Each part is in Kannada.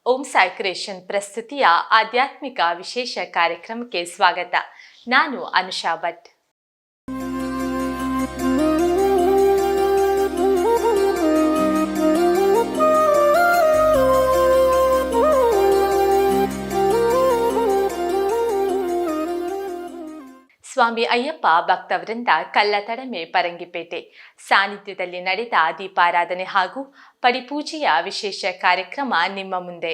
ಓಂ ಸಾಯಿ ಕ್ರಿಯೇಷನ್ ಪ್ರಸ್ತುತಿಯ ಆಧ್ಯಾತ್ಮಿಕ ವಿಶೇಷ ಕಾರ್ಯಕ್ರಮಕ್ಕೆ ಸ್ವಾಗತ. ನಾನು ಅನುಷಾ ಭಟ್. ಸ್ವಾಮಿ ಅಯ್ಯಪ್ಪ ಭಕ್ತವೃಂದ ಕಲ್ಲತಡಮೆ ಪರಂಗಿಪೇಟೆ ಸಾನ್ನಿಧ್ಯದಲ್ಲಿ ನಡೆದ ದೀಪಾರಾಧನೆ ಹಾಗೂ ಪಡಿಪೂಜೆಯ ವಿಶೇಷ ಕಾರ್ಯಕ್ರಮ ನಿಮ್ಮ ಮುಂದೆ.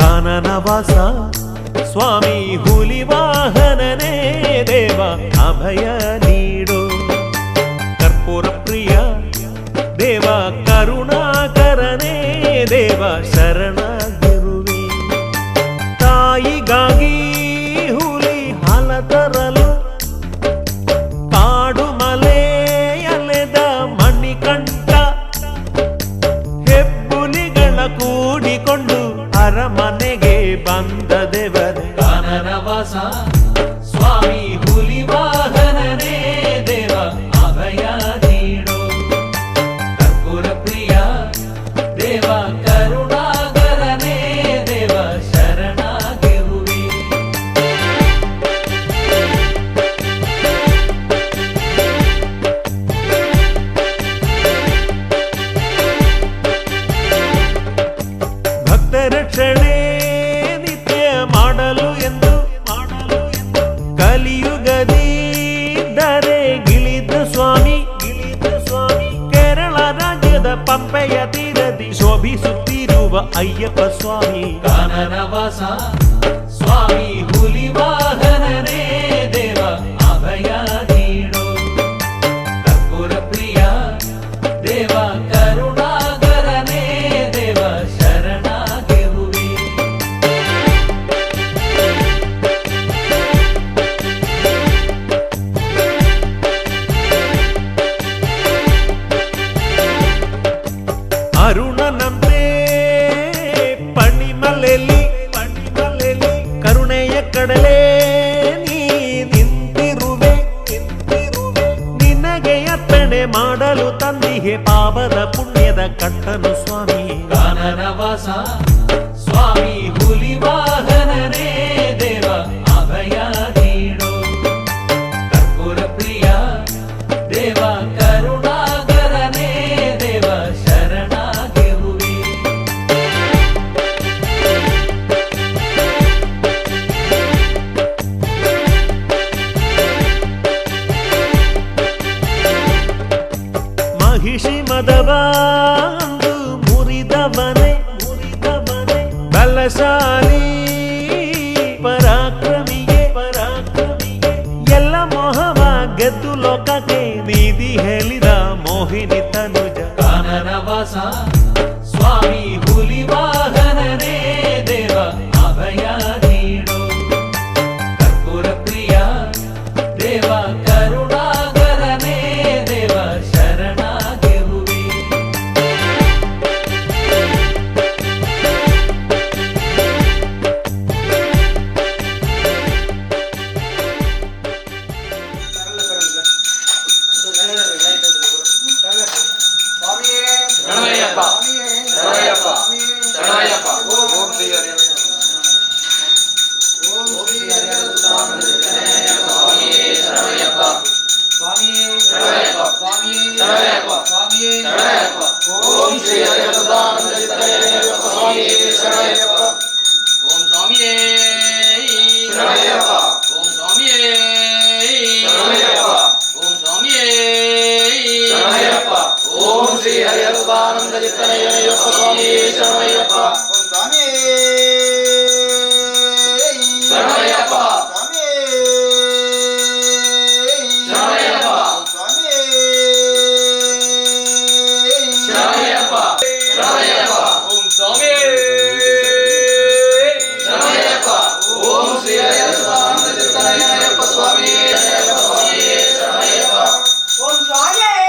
ಕಾನನವಾಸ ಸ್ವಾಮಿ ಹುಲಿವಾಹನನೇ ದೇವ ಅಭಯ ನೀಡು. ಕರ್ಪೂರ ಪ್ರಿಯ ದೇವ ಕರುಣಾಕರನೇ ದೇವ ಶರಣಗಿರುವೆ. ತಾಯಿಗಾಗಿ ಹುಲಿ ಹಾಲ ತರಲು ಕಾಡು ಮಲೆಯಲೆದ ಮಣಿಕಂಠ ಹೆಬ್ಬುಲಿಗಳ ಕೂಡಿಕೊಂಡು ಅರಮನೆಗೆ ಬಂದ ದೇವರೇ. ಕಾನನವಾಸ ಸ್ವಾಮಿ ಹುಲಿವಾಹನನೇ ದೇವ ಅಭಯ ನೀಡು. ಕರ್ಪೂರ ಪ್ರಿಯ ದೇವ ಕರುಣಾಕರನೇ ದೇವ ಶರಣಗಿರುವೆ. ರಕ್ಷಣೆ ನಿತ್ಯ ಮಾಡಲು ಎಂದು ಕಲಿಯುಗದಿ ಗಿಳಿದ ಸ್ವಾಮಿ ಕೇರಳ ರಾಜ್ಯದ ಪಂಪೆಯ ತೀರದಿ ಶೋಭಿಸುತ್ತಿರುವ ಅಯ್ಯಪ್ಪ ಸ್ವಾಮಿ. ಕಾನನವಾಸ ಸ್ವಾಮಿ ಹುಲಿವಾಹನನೇ ದೇವ ಅಭಯ ನೀಡು. ಕರ್ಪೂರ ಪ್ರಿಯ ದೇವ ಕರುಣಾಕರನೇ ದೇವ ಶರಣಗಿರುವೆ. ಅರುಣನಂತೆ ಪಣಿಮಲೆಯಲ್ಲಿ ಕರುಣೆಯ ಕಡಲೆ ನೀ ನಿಂತಿರುವೆ. ನಿನಗೆ ಅರ್ಪಣೆ ಮಾಡಲು ತಂದಿಗೆ ಪಾಪದ ಪುಣ್ಯದ ಕಟ್ಟನು ಸ್ವಾಮಿ. ಕಾನನವಾಸ ಸ್ವಾಮಿ ಹುಲಿವಾಹನನೇ ದೇವ ಅಭಯ ನೀಡು. ಕರ್ಪೂರ ಪ್ರಿಯ ದೇವ ಕರುಣಾಕರನೇ ದೇವ ಶರಣಗಿರುವೆ. ಮಹಿಷಿ ಮದವಂದು ಮುರಿದವನೇ ಬಲಶಾಲಿ ಪರಾಕ್ರಮಿಗೆ ಎಲ್ಲ ಮೋಹವ ಗೆದ್ದು ಲೋಕಕ್ಕೆ ನೀತಿ ಹೇಳಿದ ಮೋಹಿನಿ ತನುಜ. ಕಾನನವಾಸ ಸ್ವಾಮಿ ಹುಲಿವಾಹನನೇ ದೇವ ಅಭಯ ನೀಡು. ಕರ್ಪೂರ ಪ್ರಿಯ ದೇವ ಕರುಣಾಕರನೇ ದೇವ ಶರಣಗಿರುವೆ. Om Swami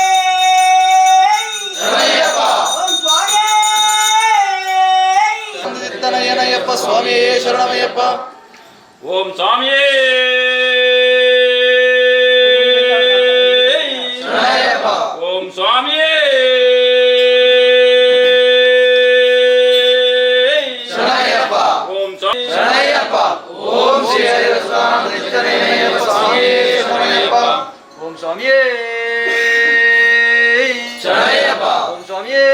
ஓம் சாமியே ஓம் சாமியே ஓம் ஓம் ஸ்ரீ ஹரிவஸ்தானந்தனேய சுவாமியே சரணமய்யப்பா. ஓம் சுவாமியே சரணமய்யப்பா. ஓம் சுவாமியே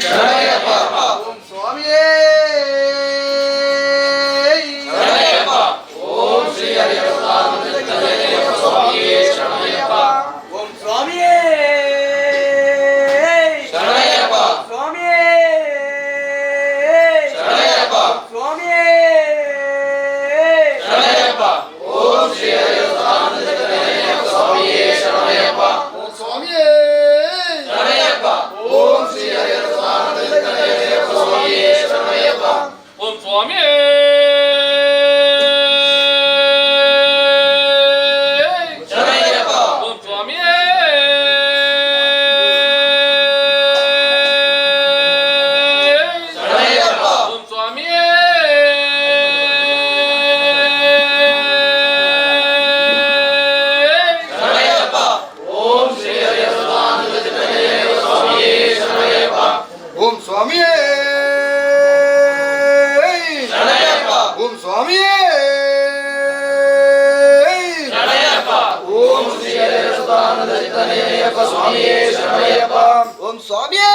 சரணமய்யப்பா. ஓம் சுவாமியே சரணமய்யப்பா. ஓம் ஸ்ரீ ஹரிவஸ்தானந்தனேய சுவாமியே சரணமய்யப்பா. ஓம் சுவாமியே சரணமய்யப்பா. சுவாமியே சரணமய்யப்பா. சுவாமியே சரணமய்யப்பா. ஓம் ஸ்ரீ ஹரிவஸ்தானந்தனேய சுவாமியே சரணமய்யப்பா. ஓம் சுவாமியே சரணமய்யப்பா. ஓம் ஸ்ரீ ஹரிவஸ்தானந்தனேய சுவாமியே சரணமய்யப்பா. ஓம் சுவாமியே சரணமய்யப்பா. ஓம் சுவாமியே சரணமய்யப்பா. ஓம் சுவாமியே சரணமய்யப்பா. ஓம் ஸ்ரீ ஹரிவஸ்தானந்தனேய சுவாமியே சரணமய்யப்பா. ஓம் சுவாமியே சரணமய்யப்பா. ஓம் சுவாமியே சரணமய்யப்பா. ஓம் ஸ்ரீ ஹரிவஸ்தானந்தனேய சுவாமியே சரணமய்யப்பா. ஓம் சுவாமியே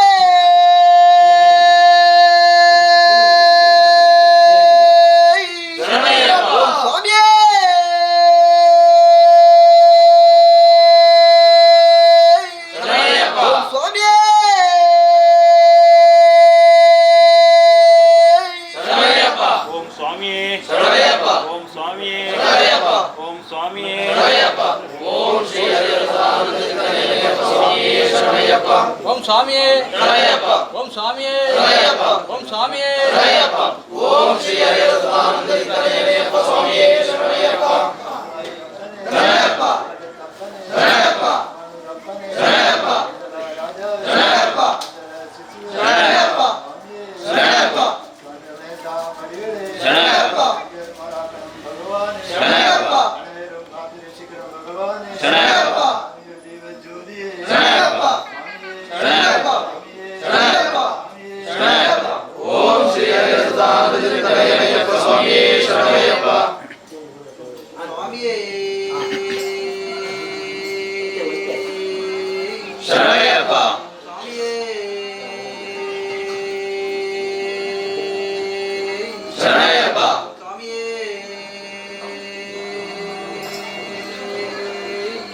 சரணமய்யப்பா. ஓம் சுவாமியே சரணமய்யப்பா. ஓம் சுவாமியே சரணமய்யப்பா. ஓம் சுவாமியே சரணமய்யப்பா. ஓம் சுவாமியே சரணமய்யப்பா. ஓம் சுவாமியே சரணமய்யப்பா. ஓம் ஸ்ரீ ஹரிவஸ்தானந்தனேய சுவாமியே சரணமய்யப்பா. ஓம் சாமியே சரணமய்யப்பா. ஓம் சாமியே சரணமய்யப்பா. ஓம் சாமியே சரணமய்யப்பா. ஓம் ஸ்ரீ ஹரிவஸ்தானந்தனேய சுவாமியே சரணமய்யப்பா. சரணமய்யப்பா. சரணமய்யப்பா. சரணமய்யப்பா. சரணமய்யப்பா. சரணமய்யப்பா. சரணமய்யப்பா. சரணமய்யப்பா. சரணமய்யப்பா. சரணமய்யப்பா. சரணமய்யப்பா. சரணமய்யப்பா. சரணமய்யப்பா. சரணமய்யப்பா. ஓம் ஸ்ரீ ஹரிவஸ்தானந்தனேய சுவாமியே சரணமய்யப்பா. சுவாமியே சரணமய்யப்பா. சுவாமியே சரணமய்யப்பா. சுவாமியே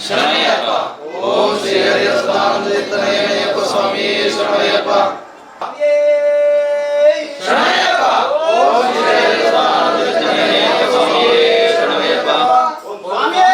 சரணமய்யப்பா. ஓம் ஸ்ரீ ஹரிவஸ்தானந்தனேய சுவாமியே சரணமய்யப்பா. சரணமய்யப்பா. ஓம் ஸ்ரீ ஹரிவஸ்தானந்தனேய சுவாமியே சரணமய்யப்பா. சுவாமியே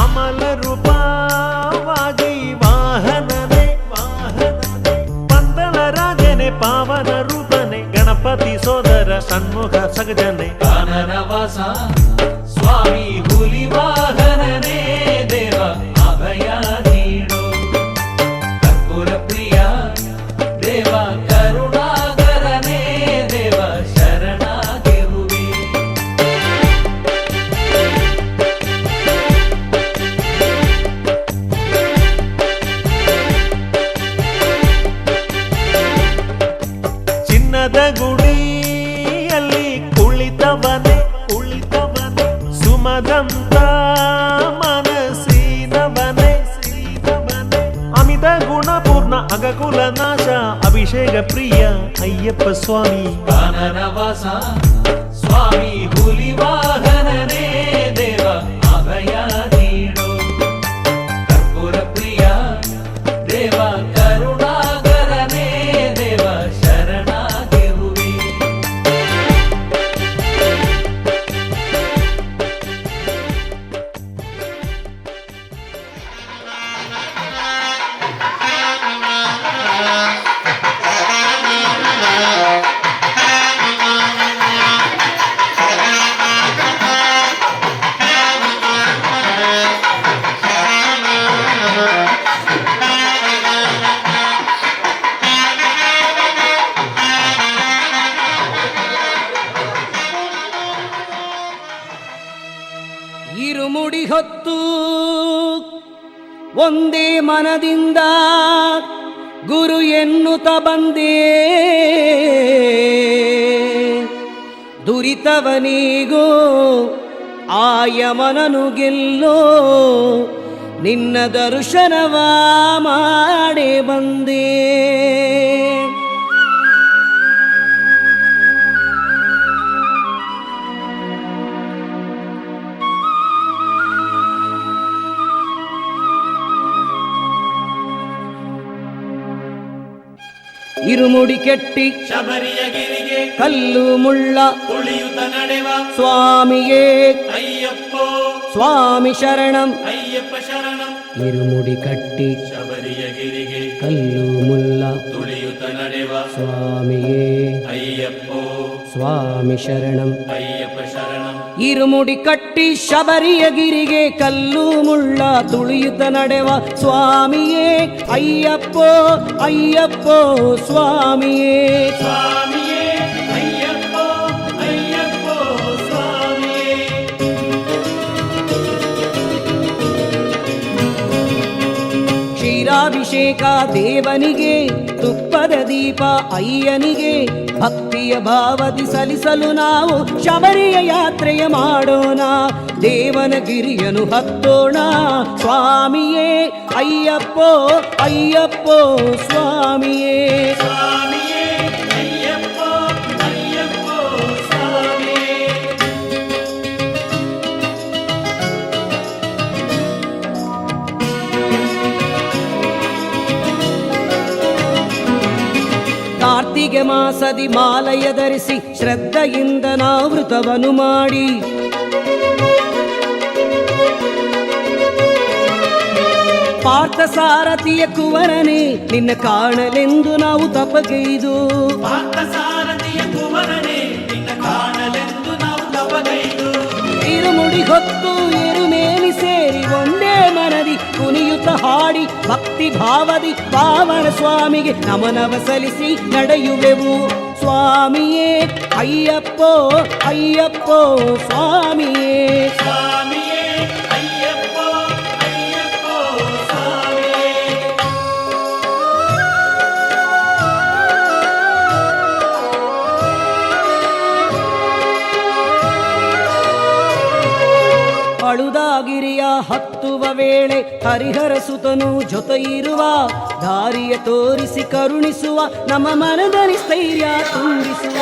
ಅಮಲ ರೂಪವಾಗಿ ವಾಹನನೆ ಪಂದಳ ರಾಜನೆ ಪಾವನ ರೂಪನೆ ಗಣಪತಿ ಸೋದರ ಸನ್ಮುಖ ಸಗಜನೆ ಕಾನನವಾಸ ಸ್ವಾಮಿ ಹುಲಿ ವಾಹನನೇ ದೇವ ಅಭಯ ನೀಡು ಕರ್ಪೂರ ಪ್ರಿಯ ದೇವ ಕರುಣಾಕರನೇ ದೇವ ಶರಣಾಗಿರುವೆ ಚಿನ್ನದ ಗುಡಿಯಲ್ಲಿ ಕುಳಿತವನೆ ಸುಮದಂತ ಮನಸ್ಸಿನವನೆ ಅಮಿತ ಗುಣಪೂರ್ಣ ಅಗಕುಲ ನಾಶ ಅಭಿಷೇಕ ಪ್ರಿಯ ಅಯ್ಯಪ್ಪ ಸ್ವಾಮಿ ಕಾನನವಾಸ ಸ್ವಾಮಿ ಹುಲಿ ವಾಹನನೇ ದೇವ ಅಭಯ ನೀಡು ಕರ್ಪೂರ ಪ್ರಿಯ ದೇವ ಕರುಣಾಕರನೇ ದೇವ ಶರಣಾಗಿರುವೆ ಇರುಮುಡಿ ಹೊತ್ತು ಒಂದೇ ಮನದಿಂದ ಗುರು ಎನ್ನುತ್ತ ಬಂದೇ ದುರಿತವನಿಗೂ ಆಯಮನನು ಗೆಲ್ಲೋ ನಿನ್ನ ದರ್ಶನವ ಮಾಡೇ ಬಂದೇ ಇರುಮುಡಿ ಕೆಟ್ಟಿ ಶಬರಿಯ ಗಿರಿಗೆ ಕಲ್ಲು ಮುಳ್ಳ ತುಳಿಯುತ್ತ ನಡೆವ ಸ್ವಾಮಿಯೇ ಅಯ್ಯಪ್ಪ ಸ್ವಾಮಿ ಶರಣಂ ಅಯ್ಯಪ್ಪ ಶರಣಂ ಇರುಮುಡಿ ಕಟ್ಟಿ ಶಬರಿಯ ಗಿರಿಗೆ ಕಲ್ಲು ಮುಳ್ಳ ತುಳಿಯುತ್ತ ನಡೆವ ಸ್ವಾಮಿಯೇ ಅಯ್ಯಪ್ಪ ಸ್ವಾಮಿ ಶರಣಂ ಅಯ್ಯಪ್ಪ ಶರಣಂ ಇರುಮುಡಿ ಕಟ್ಟಿ ಶಬರಿಯ ಗಿರಿಗೆ ಕಲ್ಲು ಮುಳ್ಳ ತುಳಿಯುತ್ತ ನಡೆವ ಸ್ವಾಮಿಯೇ ಅಯ್ಯಪ್ಪೋ ಅಯ್ಯಪ್ಪೋ ಸ್ವಾಮಿಯೇ ಸ್ವಾಮಿಯೇ ಅಯ್ಯಪ್ಪ ಅಯ್ಯಪ್ಪ ಸ್ವಾಮಿಯೇ ಕ್ಷೀರಾಭಿಷೇಕ ದೇವನಿಗೆ ತುಪ್ಪದ ದೀಪ ಅಯ್ಯನಿಗೆ ಭಕ್ತಿಯ ಭಾವದಿ ಸಲ್ಲಿಸಲು ನಾವು ಶಬರಿಯ ಯಾತ್ರೆಯ ಮಾಡೋಣ ದೇವನ ಗಿರಿಯನು ಹತ್ತೋಣ ಸ್ವಾಮಿಯೇ ಅಯ್ಯಪ್ಪೋ ಅಯ್ಯಪ್ಪೋ ಸ್ವಾಮಿಯೇ ಸ್ವಾಮಿಯೇ ಅಯ್ಯಪ್ಪ ಅಯ್ಯಪ್ಪ ಸ್ವಾಮಿಯೇ ಕಾರ್ತಿಗೆ ಮಾಸದಿ ಮಾಲಯ ಧರಿಸಿ ಶ್ರದ್ಧೆಯಿಂದ ನಾವೃತವನ್ನು ಮಾಡಿ ಪಾರ್ಥ ಸಾರಥಿಯ ಕುವರನೇ ನಿನ್ನ ಕಾಣಲೆಂದು ನಾವು ತಪಗೈದು ಪಾರ್ಥಸಾರಥಿಯ ಕುವರನೇ ನಿನ್ನ ಕಾಣಲೆಂದು ನಾವು ತಪಗೈದು ಇರುಮುಡಿ ಹೊತ್ತು ಎರುಮೇಲಿ ಸೇರಿ ಒಂದೇ ಮನದಿ ಕುಣಿಯುತ್ತ ಹಾಡಿ ಭಕ್ತಿ ಭಾವದಿ ಪಾವನ ಸ್ವಾಮಿಗೆ ನಮನವ ಸಲ್ಲಿಸಿ ನಡೆಯುವೆವು. ಸ್ವಾಮಿಯೇ ಅಯ್ಯಪ್ಪೋ ಅಯ್ಯಪ್ಪೋ ಸ್ವಾಮಿಯೇ. ಸ್ವಾಮಿಯೇ ಅಯ್ಯಪ್ಪೋ ಅಯ್ಯಪ್ಪೋ ಸ್ವಾಮಿಯೇ. ಅಳುದಾಗಿರಿಯ ಹತ್ತುವ ವೇಳೆ ಹರಿಹರ ಸುತನು ಜೊತೆ ಇರುವ ದಾರಿಯ ತೋರಿಸಿ ಕರುಣಿಸುವ ನಮ್ಮ ಮನದಲ್ಲಿ ಸ್ಥೈರ್ಯ ತುಂಬಿಸುವ.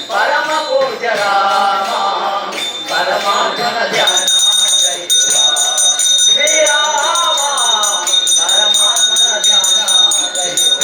ಪರಮ ಪೂಜ್ಯ ರಾಮ ಪರಮಾತ್ಮನ ಧ್ಯಾನ ಧರಿಸುವ ಶ್ರೀರಾಮ ಪರಮಾತ್ಮನ ಧ್ಯಾನ ಧರಿಸುವ.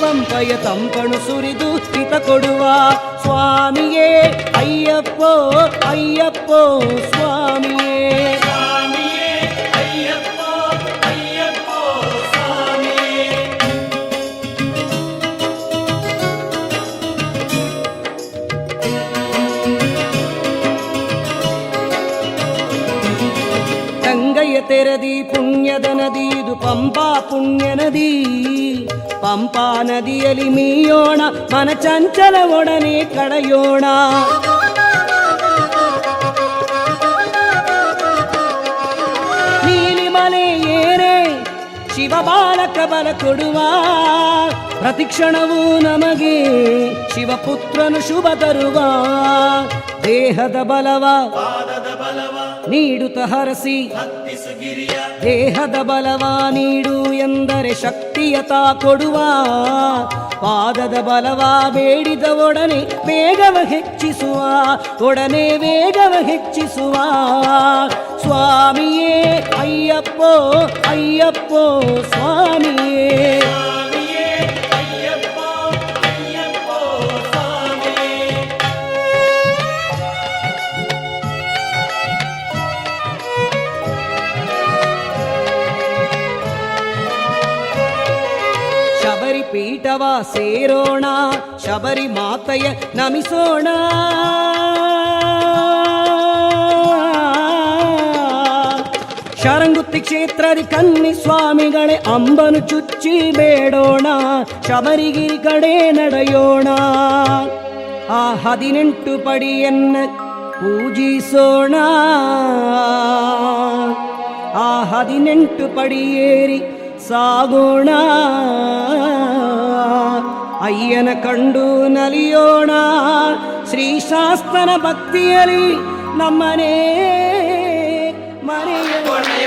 ಪಂಪಯ ತಂಪಣು ಸುರಿದು ಹಿತ ಕೊಡುವ ಸ್ವಾಮಿಯೇ ಅಯ್ಯಪ್ಪೋ ಅಯ್ಯಪ್ಪೋ ಸ್ವಾಮಿಯೇ. ಸ್ವಾಮಿಯೇ ಅಯ್ಯಪ್ಪೋ ಅಯ್ಯಪ್ಪೋ ಸ್ವಾಮಿಯೇ. ಗಂಗೆಯ ತೆರದಿ ಪುಣ್ಯದ ನದಿ ಇದು ಪಂಪಾ ಪುಣ್ಯ ನದಿ. ಪಂಪಾ ನದಿಯಲ್ಲಿ ಮೀಯೋಣ ಮನ ಚಂಚಲ ಒಡನೆ ಕಳೆಯೋಣ. ನೀಲಿಮಲೆ ಏನೇ ಶಿವ ಬಾಲಕ ಬಲ ಕೊಡುವ ಪ್ರತಿಕ್ಷಣವೂ ನಮಗೆ ಶಿವಪುತ್ರನು ಶುಭ ತರುವ. ದೇಹದ ಬಲವ ನೀಡುತ್ತ ಹರಸಿ ದೇಹದ ಬಲವ ನೀಡು ಎಂದರೆ ಶಕ್ತಿಯ ತಾ ಕೊಡುವ. ಪಾದದ ಬಲವ ಬೇಡಿದ ಒಡನೆ ವೇಗವ ಹೆಚ್ಚಿಸುವ ಒಡನೆ ವೇಗವ ಹೆಚ್ಚಿಸುವ. ಸ್ವಾಮಿಯೇ ಅಯ್ಯಪ್ಪೋ ಅಯ್ಯಪ್ಪೋ ಸ್ವಾಮಿಯೇ. ಸ್ವಾಮಿಯೇ ಅಯ್ಯಪ್ಪೋ ಅಯ್ಯಪ್ಪೋ ಸ್ವಾಮಿಯೇ. ಶಬರಿ ಪೀಠವ ಸೇರೋಣ ಶಬರಿ ಮಾತೆಯ ನಮಿಸೋಣ. ಶರಂಗುತ್ತಿ ಕ್ಷೇತ್ರದಿ ಕನ್ನಿ ಸ್ವಾಮಿಗಳೇ ಅಂಬನು ಚುಚ್ಚಿ ಬೇಡೋಣ. ಶಬರಿಗಿರಿ ಕಡೆ ನಡೆಯೋಣ. ಆ 18 ಪಡಿಯನ್ನ ಪೂಜಿಸೋಣ. ಆ 18 ಪಡಿಯೇರಿ ಸಾಗೋಣ. ಅಯ್ಯನ ಕಂಡು ನಲಿಯೋಣ. ಶ್ರೀಶಾಸ್ತನ ಭಕ್ತಿಯಲ್ಲಿ ನಮ್ಮನೇ ಮನೆಯ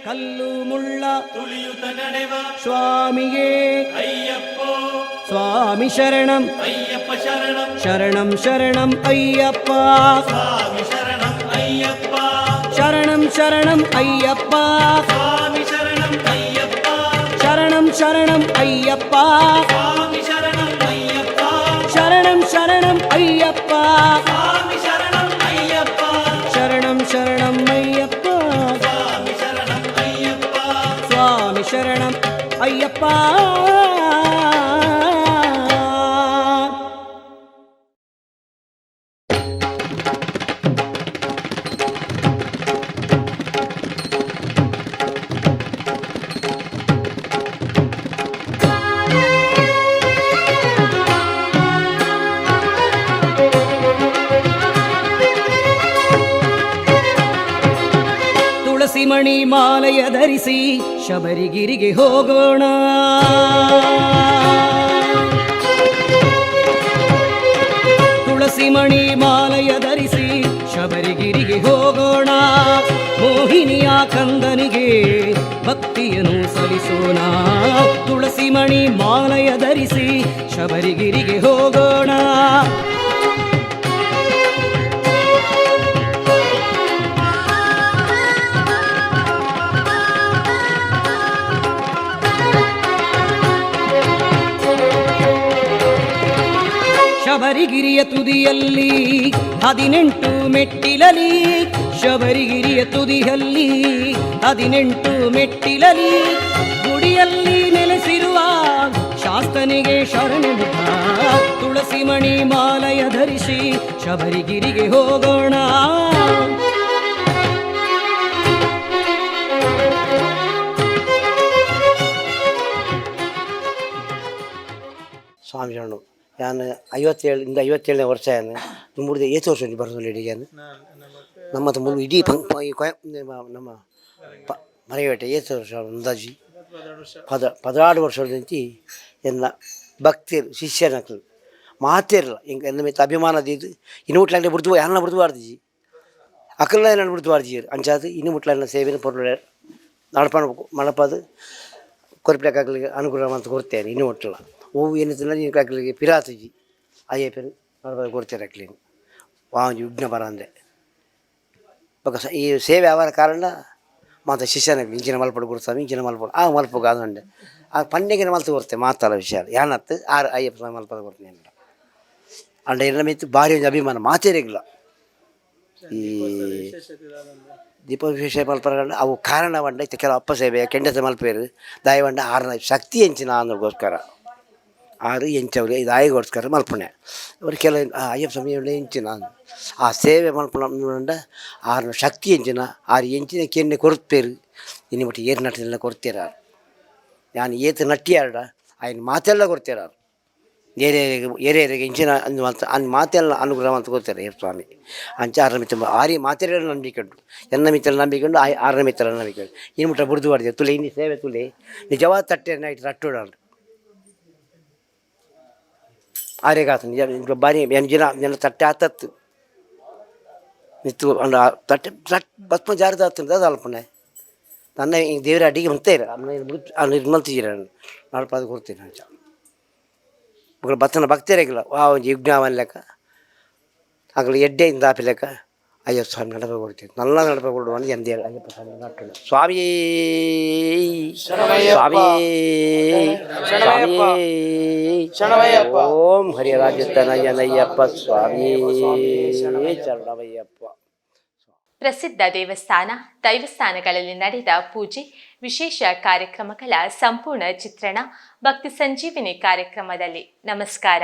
ಕಲ್ಲು ಮುಳ್ಳ ತುಳಿಯುತ್ತ ನಡೆವ ಸ್ವಾಮಿಯೇ ಅಯ್ಯಪ್ಪೋ ಸ್ವಾಮಿ ಶರಣಂ ಅಯ್ಯಪ್ಪ ಶರಣಂ ಶರಣಂ ಶರಣಂ ಅಯ್ಯಪ್ಪ ಸ್ವಾಮಿ ಶರಣಂ ಅಯ್ಯಪ್ಪ ಶರಣಂ ಶರಣಂ ಅಯ್ಯಪ್ಪ ಸ್ವಾಮಿ ಶರಣಂ ಅಯ್ಯಪ್ಪ ಶರಣಂ ಶರಣಂ ಅಯ್ಯಪ್ಪ ಸ್ವಾಮಿ ಶರಣಂ ಅಯ್ಯಪ್ಪ ಶರಣಂ ಶರಣಂ ಅಯ್ಯಪ್ಪ ಸ್ವಾಮಿ ಶರಣಂ ಅಯ್ಯಪ್ಪ ಶರಣಂ ಶರಣಂ ಅಯ್ಯಪ್ಪ ಸ್ವಾಮಿ ಶರಣಂ ಅಯ್ಯಪ್ಪ ಸ್ವಾಮಿ ಶರಣಂ ಅಯ್ಯಪ್ಪ. ತುಳಸಿ ಮಣಿ ಮಾಲೆಯ ಧರಿಸಿ ಶಬರಿಗಿರಿಗೆ ಹೋಗೋಣ. ತುಳಸಿ ಮಣಿ ಮಾಲೆಯ ಧರಿಸಿ ಶಬರಿಗಿರಿಗೆ ಹೋಗೋಣ. ಮೋಹಿನಿಯ ಕಂದನಿಗೆ ಭಕ್ತಿಯನ್ನು ಸಲ್ಲಿಸೋಣ. ತುಳಸಿ ಮಣಿ ಮಾಲೆಯ ಧರಿಸಿ ಶಬರಿಗಿರಿಗೆ ಹೋಗೋಣ. ಶಬರಿಗಿರಿಯ ತುದಿಯಲ್ಲಿ 18 ಮೆಟ್ಟಿಲಲಿ, ಶಬರಿಗಿರಿಯ ತುದಿಯಲ್ಲಿ 18 ಮೆಟ್ಟಿಲಲಿ, ಗುಡಿಯಲ್ಲಿ ನೆಲೆಸಿರುವ ಶಾಸ್ತನಿಗೆ ಶರಣೆನುತ ತುಳಸಿ ಮಣಿ ಮಾಲೆಯ ಧರಿಸಿ ಶಬರಿಗಿರಿಗೆ ಹೋಗೋಣ. ಸ್ವಾಮಿ ಶರಣು ನಾನು 57ನೇ ವರ್ಷ ತುಂಬಿಡಿದ 8 ವರ್ಷ ಬರೋದಿಲ್ಲ ಇಡೀಗೆ ನಮ್ಮದು ಮುಳು ಇಡೀ ನಮ್ಮ ಮನೆಯೇಟೆ 8 ವರ್ಷ ಅಂದಾಜಿ 16 ವರ್ಷದಂತಿ ಎಲ್ಲ ಭಕ್ತಿರು ಶಿಷ್ಯನಕ್ಕಳು ಮಾತೇರಲ್ಲ ಹಿಂಗೆ ಎನ್ನ ಮೆತ್ತ ಅಭಿಮಾನದಿದ್ದು ಇನ್ನು ಮುಟ್ಲಾಂಡೆ ಬಿಡ್ದು ಯಾರನ್ನ ಬಿಡ್ದು ಬಾರ್ದಿಜಿ ಅಕ್ಕಲ್ಲ ನಾನು ಬಿಡ್ದು ಬಾರ್ದಿರು ಅಂಚಾದು ಇನ್ನು ಮುಟ್ಲಾಂಡ ಸೇವೆನ ಪೊರ್ಲು ನಡಪಣ ಮಣಪದು ಕೊರಪಿಳಕಾಗಲಿಗೆ ಅನುಕೂಲ ಅಂತ ಕೊಡ್ತೇನೆ ಇನ್ನು ಒಟ್ಟಲ್ಲ ಹೂವು ಏನಿಲ್ಲ ನೀನು ಕಾಕಲಿಗೆ ಪಿರಾತಜಿ ಅಯ್ಯ ಪೇರು ನಡಪದ ಕೊಡ್ತೇನೆ ಅಕ್ಲಿಗೆ ವಾಂಜಿ ವಿಘ್ನ ಬರ ಅಂದರೆ ಬೊಕ್ಕ ಈ ಸೇವೆ ಅವರ ಕಾರಣ ಮತ್ತು ಶಿಷ್ಯನಿಗೆ ಇಂಚಿನ ಮಲ್ಪಡು ಕೊಡ್ತಾವೆ ಇಂಚಿನ ಮಲ್ಪಡು ಆ ಮಲ್ಪಗೆ ಅದಂಡೆ ಆ ಪಂಡೆಗಿನ ಮಲ್ತು ಕೊಡ್ತೇವೆ ಮಾತಲ್ಲ ವಿಷಯ ಯಾನತ್ತು ಆರು ಅಯ್ಯಪ್ಪ ಸ್ವಾಮಿ ಮಲ್ಪದ ಕೊಡ್ತೀನಿ ಅಂತ ಅಂಡ ಎಲ್ಲ ಮಿತ್ತು ಭಾರಿ ಒಂದು ಅಭಿಮಾನ ಮಾತೇರಿಗಿಲ್ಲ ಈ ದೀಪ ವಿಶೇಷ ಮಲ್ಪರಗಂಡ ಅವು ಕಾರಣ ಬಂಡ ಇತ್ತು ಕೆಲವು ಅಪ್ಪ ಸೇವೆ ಕೆಂಡಸ ಮಲ್ಪೇರು ದಾಯವಂಡ 6ನ ಶಕ್ತಿ ಹೆಂಚಿನ ಅಂದ್ರಗೋಸ್ಕರ 6 ಎಂಚವ್ರಿಗೆ ಇದು ಆಯಿಗೋಸ್ಕರ ಮಲ್ಪಣೆ ಅವ್ರು ಕೆಲವು ಅಯ್ಯಪ್ಪ ಸ್ವಾಮಿ ಹೆಂಚಿನ ಆ ಸೇವೆ ಮಲ್ಪಣ 6ನ ಶಕ್ತಿ ಹೆಂಚಿನ 6 ಎಂಚಿನ ಕೆನ್ನೆ ಕೊಡ್ತೇರು ಇನ್ನು ಬಿಟ್ಟು ಏರು ನಟ್ಟಿನೆಲ್ಲ ಕೊಡ್ತೀರಾರು ನಾನು ಏತು ನಟ್ಟಿಯಾರ್ಡ ಆಯ್ನ ಮಾತೆಲ್ಲ ಕೊಡ್ತೀರಾರು ಏರಿಯರಿಗೆ ಇಂಚಿನ ಅಂದು ಮಾತೆಲ್ಲ ಅನುಗ್ರಹ ಅಂತ ಕೊಡ್ತಾರೆ ಅಯ್ಯಪ್ಪ ಸ್ವಾಮಿ ಅಂಚ 6ರ ಮಿತ್ರ 6 ಮಾತೆಲ್ಲ ನಂಬಿಕೊಂಡು ಎನ್ನ ಮಿತ್ರ ನಂಬಿಕೊಂಡು 6ರ ಮಿತ್ರ ನಂಬಿಕೊಂಡು ಇನ್ನು ಮುಟ್ಟ ಬುಡ್ದು ಮಾಡಿದೆ ತುಲೆ ಇನ್ನು ಸೇವೆ ತುಲೆ ನಿಜವಾದ ತಟ್ಟೆ ನೈಟ್ ರಟ್ಟೋಡಾಡು ಆರೆಗಾತು ನಿಜ ಬಾರಿ ಜನ ತಟ್ಟೆ ಆತತ್ತು ನಿತ್ತು ಅಂಡ ತಟ್ಟೆ ಬಸ್ಪ ಜಾರದ ಆತಂದ ಅದು ಅಲ್ಪನೆ ನನ್ನ ದೇವರ ಅಡಿಗೆ ಮುಂತೇರ ನಿರ್ಮಲ್ತಿದ್ದೀರ ನಾಲ್ಪದು ಕೊಡ್ತೀನಿ ಅಂಚ ಮಕ್ಕಳು ಬತ್ತನ ಭಕ್ತರಿಗಿಲ್ಲ ಒಂದು ಯಜ್ಞಾವನ್ ಲೆಕ್ಕ ಆಗಲು ಎಡ್ಡೆಯಿಂದ ಆಪಿ ಲೆಕ್ಕ ಅಯ್ಯಪ್ಪ ಸ್ವಾಮಿ ನಡಪ ಕೊಡ್ತೀನಿ ನಲ್ಲ ನಡಪ ಕೊಡುವನು ಎಂದೇ ಅಯ್ಯಪ್ಪ ಸ್ವಾಮಿ ನಟ್ಟು ಸ್ವಾಮಿ ಸ್ವಾಮಿ ಓಂ ಹರಿರಾಜತನಯ್ಯನಯ್ಯಪ್ಪ ಸ್ವಾಮಿ ಶರಣಮಯ್ಯಪ್ಪ. ಪ್ರಸಿದ್ಧ ದೈವಸ್ಥಾನಗಳಲ್ಲಿ ನಡೆದ ಪೂಜೆ, ವಿಶೇಷ ಕಾರ್ಯಕ್ರಮಗಳ ಸಂಪೂರ್ಣ ಚಿತ್ರಣ ಭಕ್ತಿ ಸಂಜೀವಿನಿ ಕಾರ್ಯಕ್ರಮದಲ್ಲಿ. ನಮಸ್ಕಾರ.